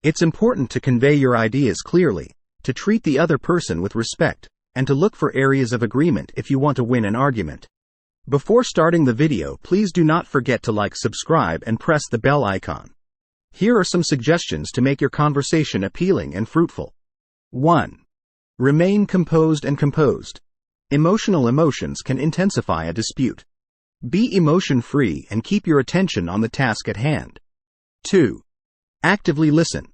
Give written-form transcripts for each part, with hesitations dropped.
It's important to convey your ideas clearly, to treat the other person with respect, and to look for areas of agreement if you want to win an argument. Before starting the video, please do not forget to like, subscribe, and press the bell icon. Here are some suggestions to make your conversation appealing and fruitful. 1. Remain composed and composed. Emotional emotions can intensify a dispute. Be emotion-free and keep your attention on the task at hand. 2. Actively listen.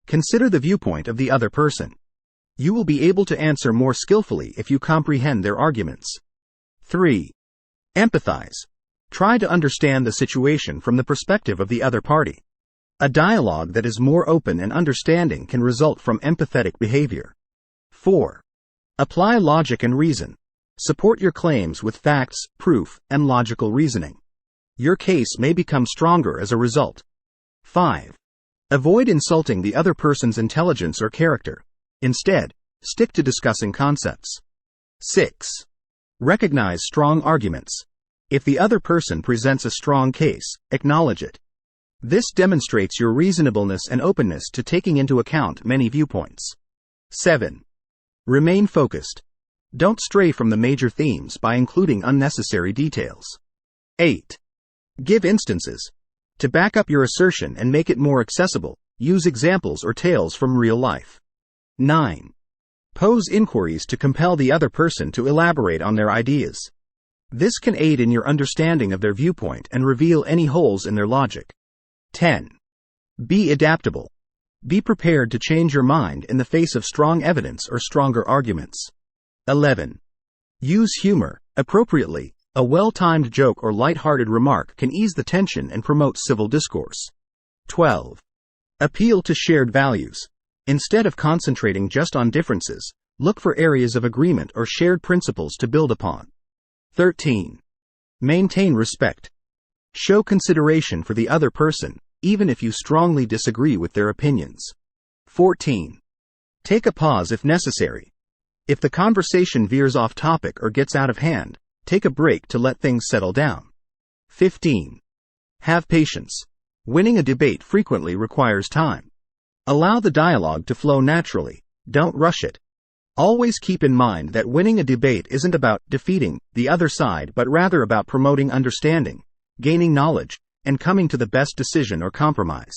Consider the viewpoint of the other person. You will be able to answer more skillfully if you comprehend their arguments. 3. Empathize. Try to understand the situation from the perspective of the other party. A dialogue that is more open and understanding can result from empathetic behavior. 4. Apply logic and reason. Support your claims with facts, proof, and logical reasoning. Your case may become stronger as a result. 5. Avoid insulting the other person's intelligence or character. Instead, stick to discussing concepts. 6. Recognize strong arguments. If the other person presents a strong case, acknowledge it. This demonstrates your reasonableness and openness to taking into account many viewpoints. 7. Remain focused. Don't stray from the major themes by including unnecessary details. 8. Give instances. To back up your assertion and make it more accessible, use examples or tales from real life. 9. Pose inquiries to compel the other person to elaborate on their ideas. This can aid in your understanding of their viewpoint and reveal any holes in their logic. 10. Be adaptable. Be prepared to change your mind in the face of strong evidence or stronger arguments. 11. Use humor appropriately. A well-timed joke or light-hearted remark can ease the tension and promote civil discourse. 12. Appeal to shared values. Instead of concentrating just on differences, look for areas of agreement or shared principles to build upon. 13. Maintain respect. Show consideration for the other person, even if you strongly disagree with their opinions. 14. Take a pause if necessary. If the conversation veers off topic or gets out of hand, take a break to let things settle down. 15. Have patience. Winning a debate frequently requires time. Allow the dialogue to flow naturally. Don't rush it. Always keep in mind that winning a debate isn't about defeating the other side, but rather about promoting understanding, gaining knowledge, and coming to the best decision or compromise.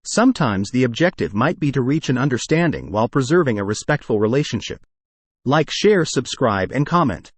Sometimes the objective might be to reach an understanding while preserving a respectful relationship. Like, share, subscribe, and comment.